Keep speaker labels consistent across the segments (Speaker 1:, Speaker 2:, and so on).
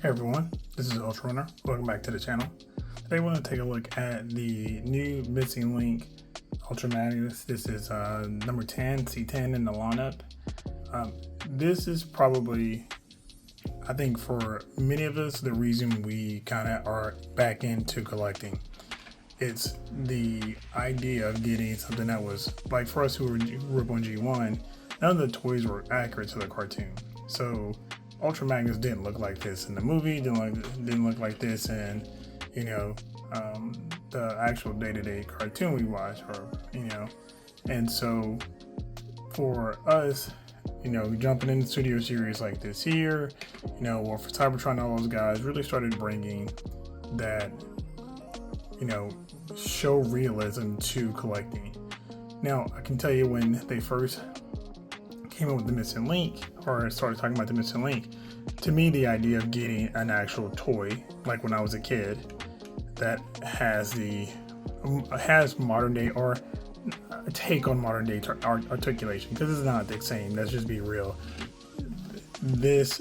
Speaker 1: Hey everyone, this is Ultra Runner. Welcome back to the channel. Today I want to take a look at the new Missing Link Ultra Magnus. This is number 10, C-10 in the lineup. This is probably, I think for many of us, the reason we kind of are back into collecting. It's the idea of getting something that was, like for us who were up on G1, none of the toys were accurate to the cartoon. So Ultra Magnus didn't look like this in the movie, didn't look like this in, the actual day-to-day cartoon we watch, and so for us, jumping into studio series like this here, or for Cybertron, all those guys really started bringing that, show realism to collecting. Now, I can tell you when they first came up with the Missing Link, or started talking about the Missing Link, to me the idea of getting an actual toy, like when I was a kid, that has modern day or a take on modern day articulation, because it's not the same. Let's just be real. This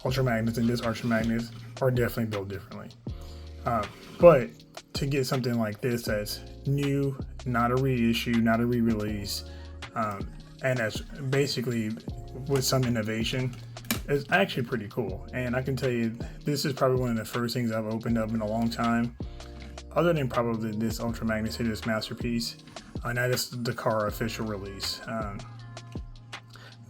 Speaker 1: Ultra Magnus and this Ultra Magnus are definitely built differently. But to get something like this that's new, not a reissue, not a re-release, and that's basically with some innovation, is actually pretty cool. And I can tell you, this is probably one of the first things I've opened up in a long time, other than probably this Ultra Magnus here, this Masterpiece. And that is the Takara official release.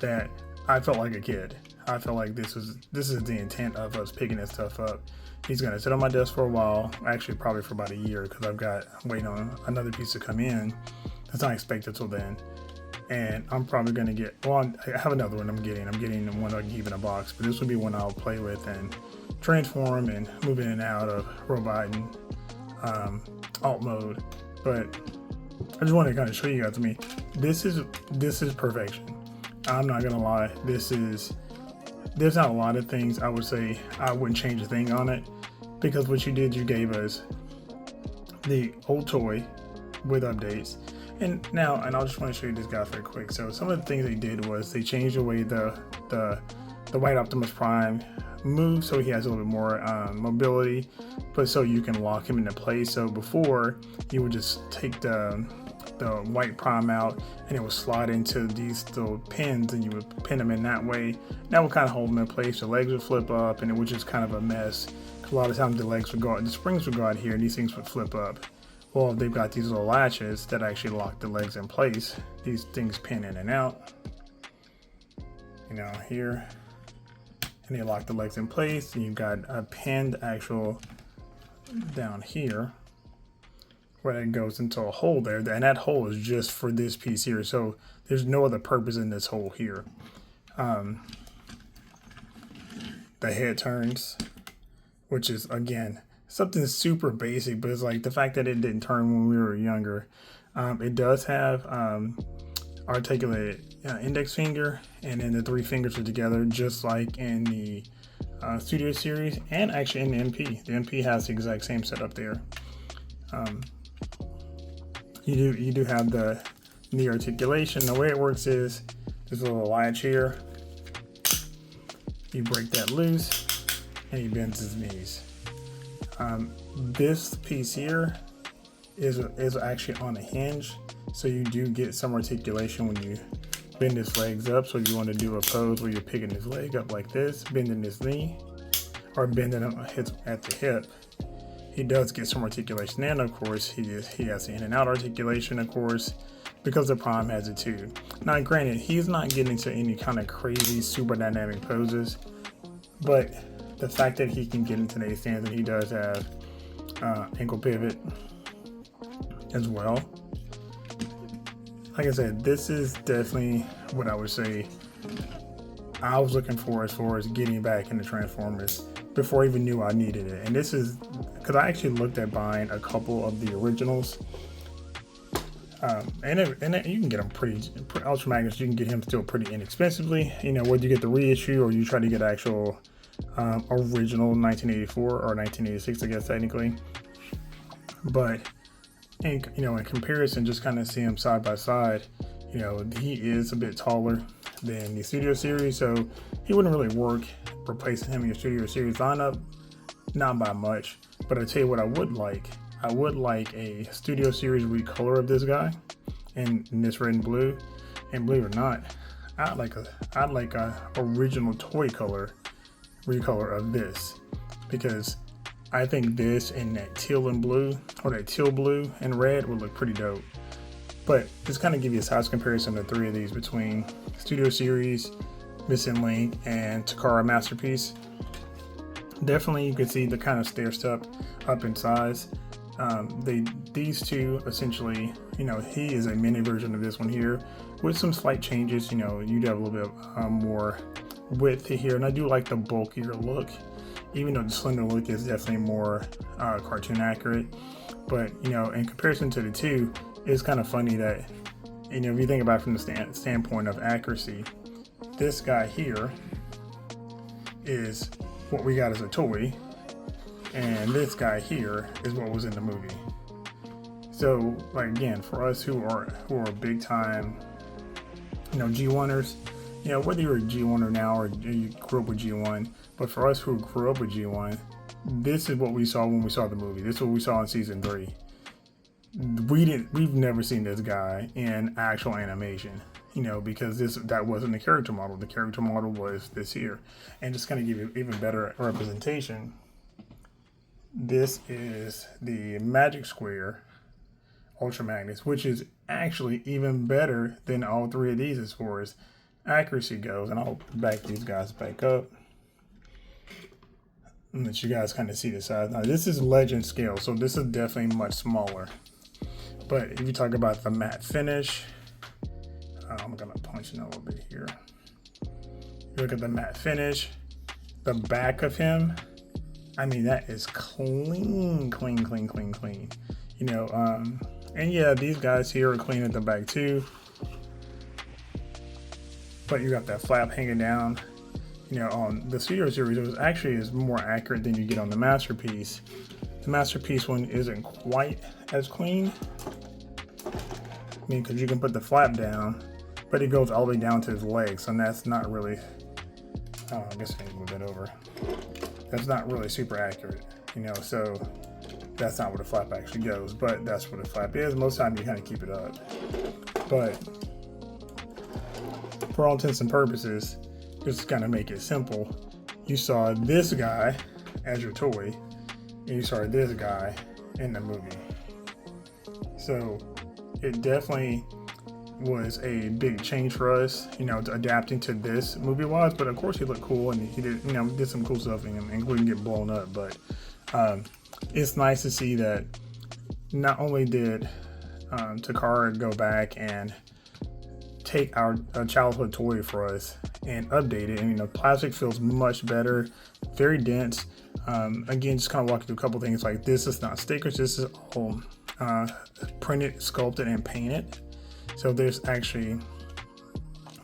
Speaker 1: That I felt like a kid. I felt like this is the intent of us picking this stuff up. He's gonna sit on my desk for a while, actually probably for about a year, because I've got waiting on another piece to come in. That's not expected till then. And I'm probably gonna get, well, I have another one I'm getting the one I can keep in a box, but this will be one I'll play with and transform and move in and out of robot and alt mode. But I just want to kind of show you guys, this is perfection. I'm not gonna lie, there's not a lot of things I would say I wouldn't change a thing on it, because what you did, you gave us the old toy with updates. And I'll just want to show you this guy very quick. So some of the things they did was they changed the way the white Optimus Prime moves, so he has a little bit more mobility, but so you can lock him into place. So before, you would just take the white Prime out and it would slide into these little pins, and you would pin them in that way. That would kind of hold him in place. The legs would flip up, and it was just kind of a mess. A lot of times the legs would go out, the springs would go out here, and these things would flip up. Well, they've got these little latches that actually lock the legs in place. These things pin in and out, here, and they lock the legs in place. And you've got a pinned actual down here where it goes into a hole there, and that hole is just for this piece here. So there's no other purpose in this hole here. The head turns, which is, again, something super basic, but it's like the fact that it didn't turn when we were younger. It does have articulated index finger, and then the three fingers are together, just like in the Studio series, and actually in the MP. The MP has the exact same setup there. You do have the knee articulation. The way it works is there's a little latch here. You break that loose, and he bends his knees. This piece here is actually on a hinge, so you do get some articulation when you bend his legs up. So if you want to do a pose where you're picking his leg up like this, bending his knee, or bending him at the hip, he does get some articulation. And of course, he has the in and out articulation, of course, because the Prime has it too. Now, granted, he's not getting to any kind of crazy, super dynamic poses, but the fact that he can get into the stance, and he does have ankle pivot as well. Like I said, this is definitely what I would say I was looking for as far as getting back into Transformers before I even knew I needed it. And this is because I actually looked at buying a couple of the originals. And you can get them pretty, Ultra Magnus, you can get him still pretty inexpensively. Whether you get the reissue or you try to get actual original 1984 or 1986, I guess technically. But in comparison, just kind of see him side by side, he is a bit taller than the Studio Series, so he wouldn't really work replacing him in your Studio Series lineup, not by much. But I tell you what, I would like a Studio Series recolor of this guy in this red and blue. And believe it or not, I'd like a original toy color recolor of this, because I think this and that teal and blue, or that teal blue and red, would look pretty dope. But just kind of give you a size comparison of 3 of these between Studio Series, Missing Link, and Takara Masterpiece. Definitely you can see the kind of stair step up in size. These two essentially, you know, he is a mini version of this one here with some slight changes. You know, you'd have a little bit more width here, and I do like the bulkier look, even though the slender look is definitely more cartoon accurate. But you know, in comparison to the two, it's kind of funny that, you know, if you think about it from the standpoint of accuracy, this guy here is what we got as a toy, and this guy here is what was in the movie. So, like, again, for us who are big time, you know, G1ers, you know, whether you're a G1er now or you grew up with G1, but for us who grew up with G1, this is what we saw when we saw the movie. This is what we saw in season 3. We've never seen this guy in actual animation, you know, because that wasn't the character model. The character model was this here. And just kind of give you even better representation, this is the Magic Square Ultra Magnus, which is actually even better than all 3 of these as far as accuracy goes. And I'll back these guys back up and let you guys kind of see the size. Now this is legend scale, so this is definitely much smaller. But if you talk about the matte finish, I'm gonna punch in a little bit here. You look at the matte finish, the back of him, I mean, that is clean. You know, and yeah, these guys here are clean at the back too. But you got that flap hanging down. You know, on the Studio Series, it was actually is more accurate than you get on the Masterpiece. The Masterpiece one isn't quite as clean. I mean, because you can put the flap down, but it goes all the way down to his legs, and that's not really, oh, I guess I can move that over. That's not really super accurate, you know, so that's not where the flap actually goes, but that's where the flap is. Most of the time you kind of keep it up. But for all intents and purposes, just to kind of make it simple, you saw this guy as your toy, and you saw this guy in the movie. So it definitely was a big change for us, you know, adapting to this movie-wise. But of course, he looked cool, and he did, you know, did some cool stuff in him, including get blown up. But it's nice to see that not only did Takara go back and take our childhood toy for us and update it, and you know, plastic feels much better, very dense. Again, just kind of walking through a couple things. Like, this is not stickers, this is all printed, sculpted, and painted. So there's actually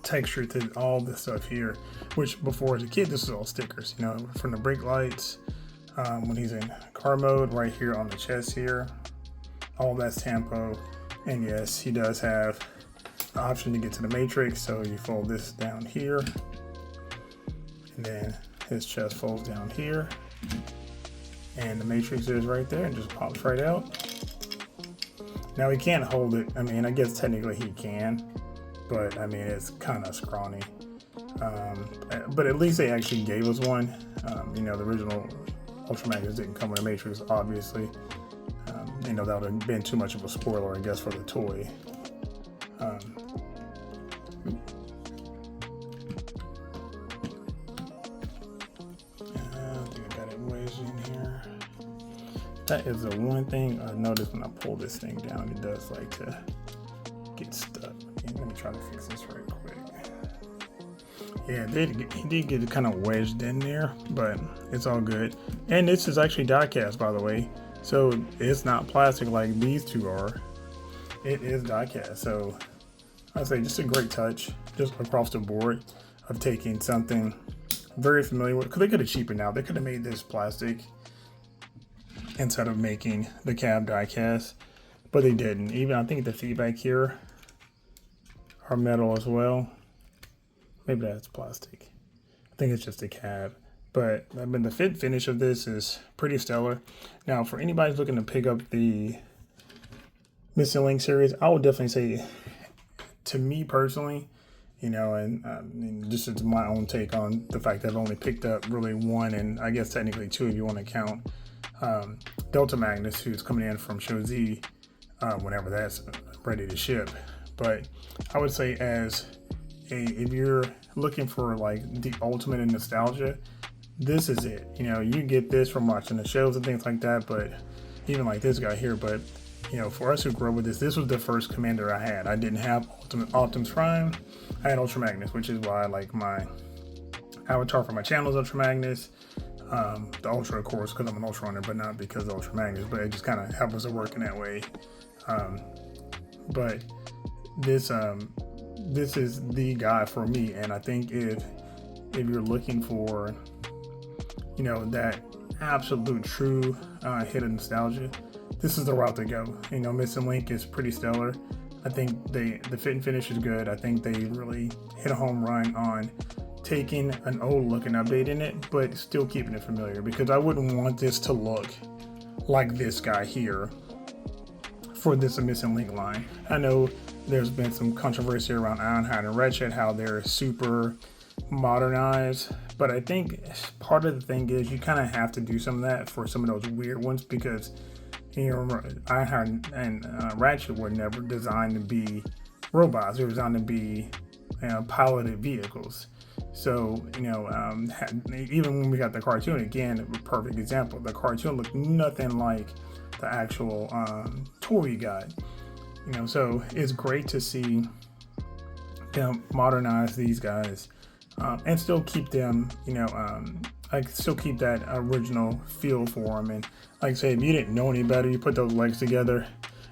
Speaker 1: texture to all this stuff here, which before as a kid, this is all stickers, you know, from the brake lights, when he's in car mode, right here on the chest here, all that's Tampo. And yes, he does have the option to get to the matrix, so you fold this down here, and then his chest folds down here, and the matrix is right there and just pops right out. Now he can't hold it. I mean, I guess technically he can, but I mean, it's kind of scrawny. But at least they actually gave us one. You know, the original Ultra Magnus didn't come with a matrix, obviously. You know, that would have been too much of a spoiler, I guess, for the toy. I think I got it wedged in here. That is the one thing I noticed when I pull this thing down. It does like to get stuck. Okay, let me try to fix this right quick. Yeah, it did get kind of wedged in there, but it's all good. And this is actually die cast, by the way. So it's not plastic like these two are. It is die cast. So I'd say just a great touch just across the board of taking something very familiar with, because they could have cheapened out. They could have made this plastic instead of making the cab die cast, but they didn't. Even I think the feedback here are metal as well. Maybe that's plastic. I think it's just a cab. But I mean, the fit finish of this is pretty stellar. Now, for anybody who's looking to pick up the Missing Link series, I would definitely say, to me personally, and this is my own take on the fact that I've only picked up really one, and I guess technically two if you want to count Delta Magnus, who's coming in from Show Z whenever that's ready to ship. But I would say if you're looking for like the ultimate in nostalgia, this is it. You get this from watching the shows and things like that, but even like this guy here. But for us who grew up with this was the first commander I had. I didn't have Optimus Prime. I had Ultra Magnus, which is why like my avatar for my channel is Ultra Magnus. The Ultra, of course, because I'm an Ultra runner, but not because of Ultra Magnus. But it just kind of happens to work in that way. But this is the guy for me, and I think if you're looking for that absolute true hit of nostalgia, this is the route to go. Missing Link is pretty stellar. I think the fit and finish is good. I think they really hit a home run on taking an old look and updating it, but still keeping it familiar, because I wouldn't want this to look like this guy here for this Missing Link line. I know there's been some controversy around Ironhide and Ratchet, how they're super modernized, but I think part of the thing is you kind of have to do some of that for some of those weird ones, because Ironhide and Ratchet were never designed to be robots. They were designed to be piloted vehicles. So even when we got the cartoon, again, a perfect example, the cartoon looked nothing like the actual toy we got. So it's great to see them modernize these guys and still keep them, still keep that original feel for them. And like I say, if you didn't know any better, you put those legs together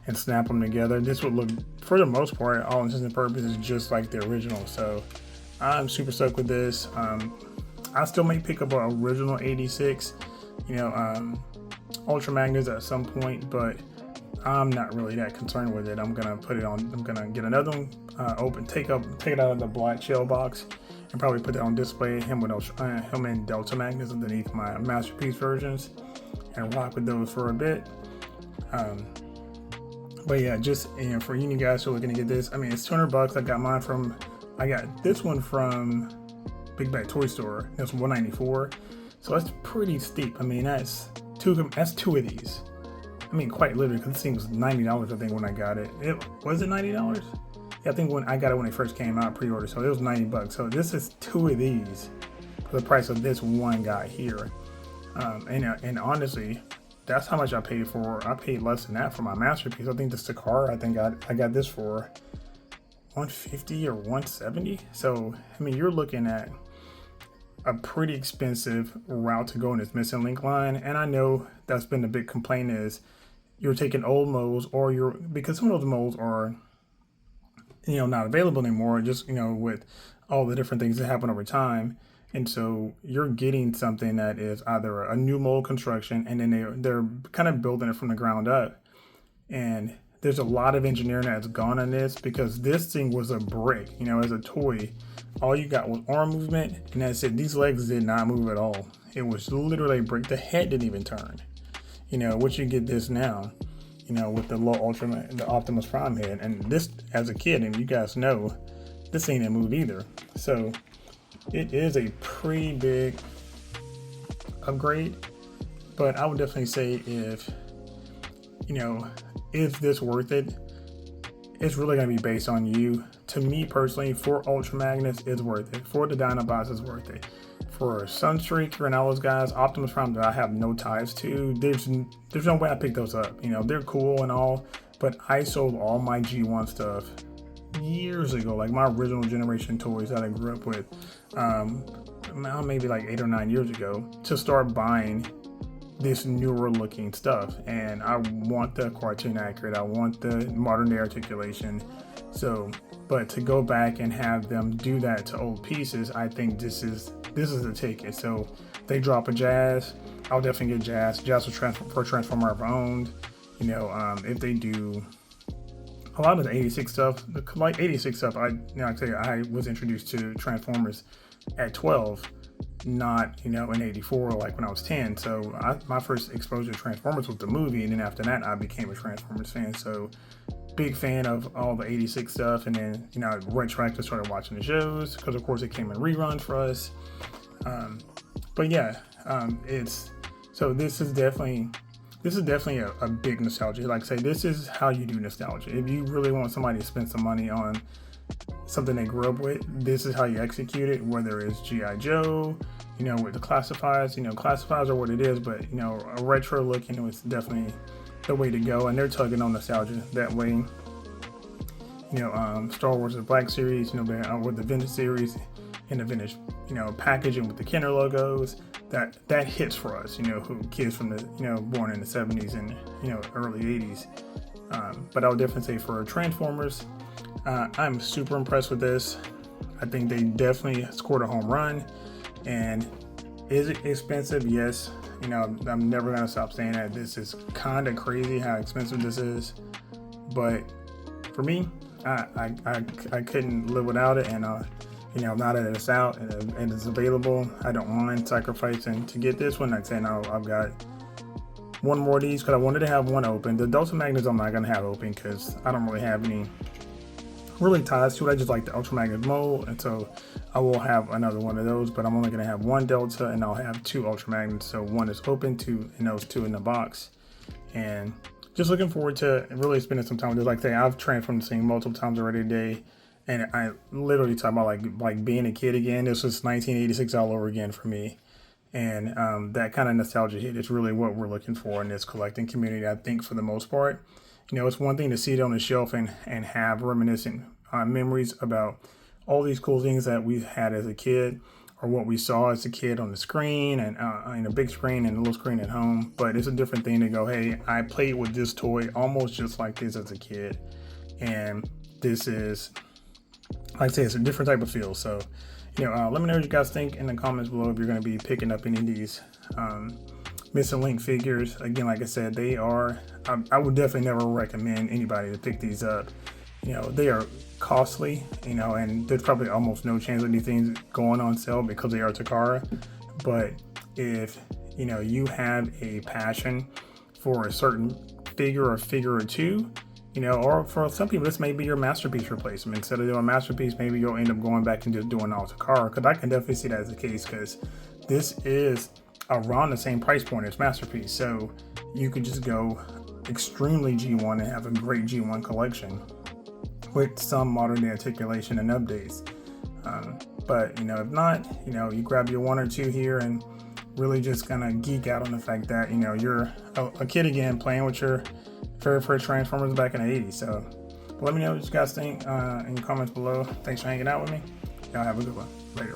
Speaker 1: and snap them together, this would look, for the most part, all intents and purposes, just like the original. So I'm super stoked with this. I still may pick up an original 86, Ultra Magnus at some point, but I'm not really that concerned with it. I'm gonna put it on. I'm gonna get another one, take it out of the black shell box, and probably put it on display. Him and Delta Magnus underneath my masterpiece versions, and rock with those for a bit. But yeah, just for you guys who are looking to get this, I mean, it's $200. I got this one from Big Bad Toy Store. That's $194, so that's pretty steep. I mean, that's two of these. I mean, quite literally, because this thing was $90, I think, when I got it. Was it $90? Yeah, I think when I got it when it first came out, pre-order, so it was $90. So this is two of these for the price of this one guy here. And honestly, that's how much I paid for. I paid less than that for my masterpiece. I think the Takara, I got this for $150 or $170. So I mean, you're looking at a pretty expensive route to go in this Missing Link line. And I know that's been the big complaint, is you're taking old molds, because some of those molds are not available anymore, just with all the different things that happen over time. And so you're getting something that is either a new mold construction, and then they're kind of building it from the ground up. And there's a lot of engineering that's gone on this, because this thing was a brick, as a toy. All you got was arm movement, and that's it. These legs did not move at all. It was literally a brick. The head didn't even turn. What you get this now, with the Optimus Prime head. And this, as a kid, and you guys know, this ain't a move either. So it is a pretty big upgrade. But I would definitely say is this worth it? It's really going to be based on you. To me personally, for Ultra Magnus, it's worth it. For the Dinobots, it's worth it. For Sunstreaker and all those guys, Optimus Prime that I have no ties to, there's no way I picked those up. They're cool and all, but I sold all my G1 stuff years ago, like my original generation toys that I grew up with, maybe like 8 or 9 years ago, to start buying this newer looking stuff. And I want the cartoon accurate, I want the modern day articulation. So, but to go back and have them do that to old pieces, I think this is the ticket. So they drop a Jazz, I'll definitely get Jazz will for Transformer I've owned. If they do a lot of the 86 stuff, like 86 stuff, like I say, I was introduced to Transformers at 12, not, in 84, like when I was 10. So my first exposure to Transformers was the movie, and then after that, I became a Transformers fan. So big fan of all the 86 stuff, and then, I retroactively started watching the shows, because of course it came in reruns for us. But yeah, this is definitely a big nostalgia. Like I say, this is how you do nostalgia. If you really want somebody to spend some money on something they grew up with, this is how you execute it, whether it's G.I. Joe, with the classifieds. Classifieds are what it is, but, a retro look, it's definitely the way to go. And they're tugging on nostalgia that way. Star Wars, the Black Series, with the vintage series, in the vintage, packaging with the Kenner logos, that hits for us, who kids from the, born in the 70s and, early 80s. But I would definitely say for Transformers, I'm super impressed with this. I think they definitely scored a home run. And is it expensive? Yes. I'm never going to stop saying that. This is kind of crazy how expensive this is. But for me, I couldn't live without it. And, now that it's out and it's available, I don't mind sacrificing to get this one. Like saying, I've got one more of these because I wanted to have one open. The Delta Magnus I'm not going to have open because I don't really have any really ties to it. I just like the Ultra Magnus mold, and so I will have another one of those, but I'm only going to have one Delta, and I'll have two Ultra Magnus. So one is open, and those two in the box. And just looking forward to really spending some time with this. Like I say, I've transformed the scene multiple times already today. And I literally talk about like being a kid again. This was 1986 all over again for me. And that kind of nostalgia hit is really what we're looking for in this collecting community, I think, for the most part. It's one thing to see it on the shelf and have reminiscent memories about all these cool things that we had as a kid, or what we saw as a kid on the screen and in a big screen and a little screen at home. But it's a different thing to go, hey, I played with this toy almost just like this as a kid. And this is, like I say, it's a different type of feel. So, let me know what you guys think in the comments below if you're going to be picking up any of these missing link figures. Again, like I said, they are, I would definitely never recommend anybody to pick these up. They are costly, and there's probably almost no chance of these things going on sale because they are Takara. But if, you have a passion for a certain figure or figure or two, or for some people, this may be your masterpiece replacement. Instead of doing a masterpiece, maybe you'll end up going back and just doing all Takara, because I can definitely see that as the case, because this is around the same price point as masterpiece. So you could just go extremely G1 and have a great G1 collection with some modern day articulation and updates. But if not, you grab your one or two here and really just gonna geek out on the fact that you're a kid again playing with your very first Transformers back in the 80s. So let me know what you guys think in the comments below. Thanks for hanging out with me. Y'all have a good one. Later.